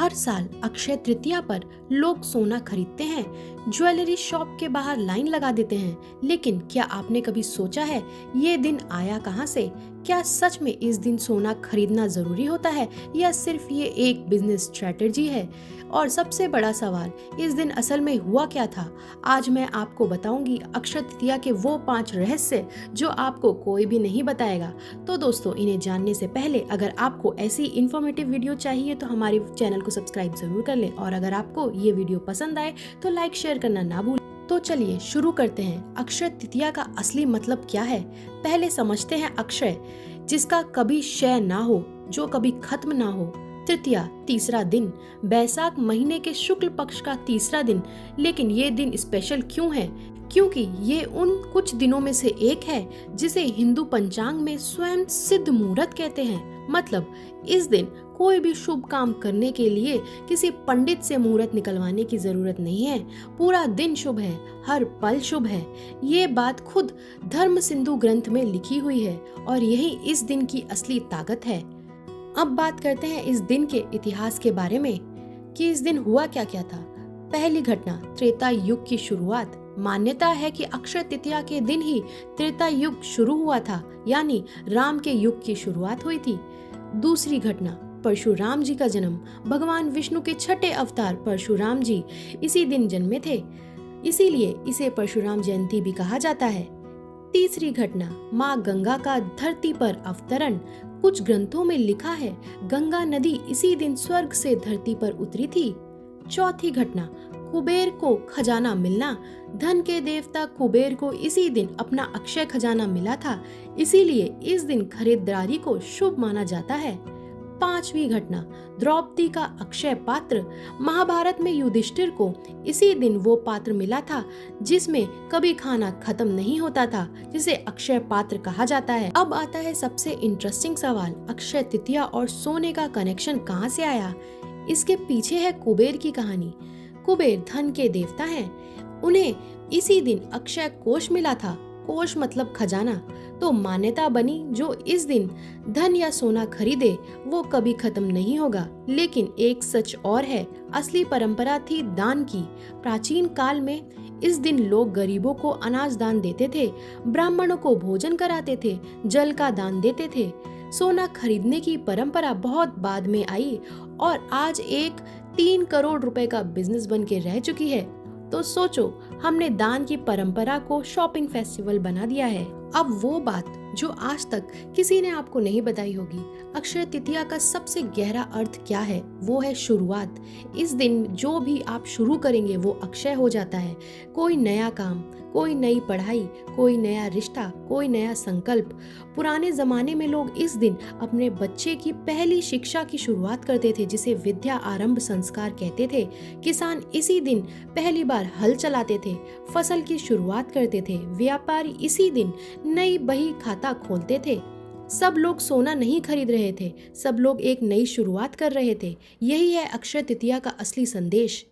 हर साल अक्षय तृतीया पर लोग सोना खरीदते हैं, ज्वेलरी शॉप के बाहर लाइन लगा देते हैं। लेकिन क्या आपने कभी सोचा है ये दिन आया कहाँ से? क्या सच में इस दिन सोना खरीदना जरूरी होता है या सिर्फ ये एक बिजनेस स्ट्रेटेजी है? और सबसे बड़ा सवाल, इस दिन असल में हुआ क्या था? आज मैं आपको बताऊंगी अक्षय तृतीया के वो 5 रहस्य जो आपको कोई भी नहीं बताएगा। तो दोस्तों, इन्हें जानने से पहले अगर आपको ऐसी इन्फॉर्मेटिव वीडियो चाहिए तो हमारे चैनल को सब्सक्राइब जरूर कर लें, और अगर आपको ये वीडियो पसंद आए तो लाइक शेयर करना ना भूलें। तो चलिए शुरू करते हैं। अक्षय तृतीया का असली मतलब क्या है? पहले समझते हैं अक्षय, जिसका कभी क्षय ना हो, जो कभी खत्म ना हो। तृतीया तीसरा दिन, बैसाख महीने के शुक्ल पक्ष का तीसरा दिन। लेकिन ये दिन स्पेशल क्यों है? क्योंकि ये उन कुछ दिनों में से एक है जिसे हिंदू पंचांग में स्वयं सिद्ध मुहूर्त कहते हैं। मतलब इस दिन कोई भी शुभ काम करने के लिए किसी पंडित से मुहूर्त निकलवाने की जरूरत नहीं है। पूरा दिन शुभ है, हर पल शुभ है। ये बात खुद धर्म सिंधु ग्रंथ में लिखी हुई है और यही इस दिन की असली ताकत है। अब बात करते हैं इस दिन के इतिहास के बारे में कि इस दिन हुआ क्या क्या था। पहली घटना, त्रेता युग की शुरुआत। मान्यता है कि अक्षय तृतीया के दिन ही त्रेता युग शुरू हुआ था, यानी राम के युग की शुरुआत हुई थी। दूसरी घटना, परशुराम जी का जन्म। भगवान विष्णु के छठे अवतार परशुराम जी इसी दिन जन्मे थे, इसीलिए इसे परशुराम जयंती भी कहा जाता है। तीसरी घटना, माँ गंगा का धरती पर अवतरण। कुछ ग्रंथों में लिखा है गंगा नदी इसी दिन स्वर्ग से धरती पर उतरी थी। चौथी घटना, कुबेर को खजाना मिलना। धन के देवता कुबेर को इसी दिन अपना अक्षय खजाना मिला था, इसीलिए इस दिन खरीदारी को शुभ माना जाता है। पांचवी घटना, द्रौपदी का अक्षय पात्र। महाभारत में युधिष्ठिर को इसी दिन वो पात्र मिला था जिसमें कभी खाना खत्म नहीं होता था, जिसे अक्षय पात्र कहा जाता है। अब आता है सबसे इंटरेस्टिंग सवाल, अक्षय तृतीया और सोने का कनेक्शन कहाँ से आया? इसके पीछे है कुबेर की कहानी। कुबेर धन के देवता हैं। उन्हें इसी दिन अक्षय कोष मिला था। कोष मतलब खजाना। तो मान्यता बनी जो इस दिन धन या सोना खरीदे वो कभी खत्म नहीं होगा। लेकिन एक सच और है, असली परंपरा थी दान की। प्राचीन काल में इस दिन लोग गरीबों को अनाज दान देते थे, ब्राह्मणों को भोजन कराते थे, जल का दान देते थे। सोना खरीदने की परंपरा बहुत बाद में आई और आज एक 3 करोड़ रुपए का बिजनेस बन के रह चुकी है। तो सोचो, हमने दान की परंपरा को शॉपिंग फेस्टिवल बना दिया है। अब वो बात जो आज तक किसी ने आपको नहीं बताई होगी, अक्षय तृतीया का सबसे गहरा अर्थ क्या है? वो है शुरुआत। इस दिन जो भी आप शुरू करेंगे वो अक्षय हो जाता है। कोई नया काम, कोई नई पढ़ाई, कोई नया रिश्ता, कोई नया संकल्प। पुराने जमाने में लोग इस दिन अपने बच्चे की पहली शिक्षा की शुरुआत करते थे, जिसे विद्या आरंभ संस्कार कहते थे। किसान इसी दिन पहली बार हल चलाते थे, फसल की शुरुआत करते थे। व्यापारी इसी दिन नई बही खाता खोलते थे। सब लोग सोना नहीं खरीद रहे थे, सब लोग एक नई शुरुआत कर रहे थे। यही है अक्षय तृतीया का असली संदेश।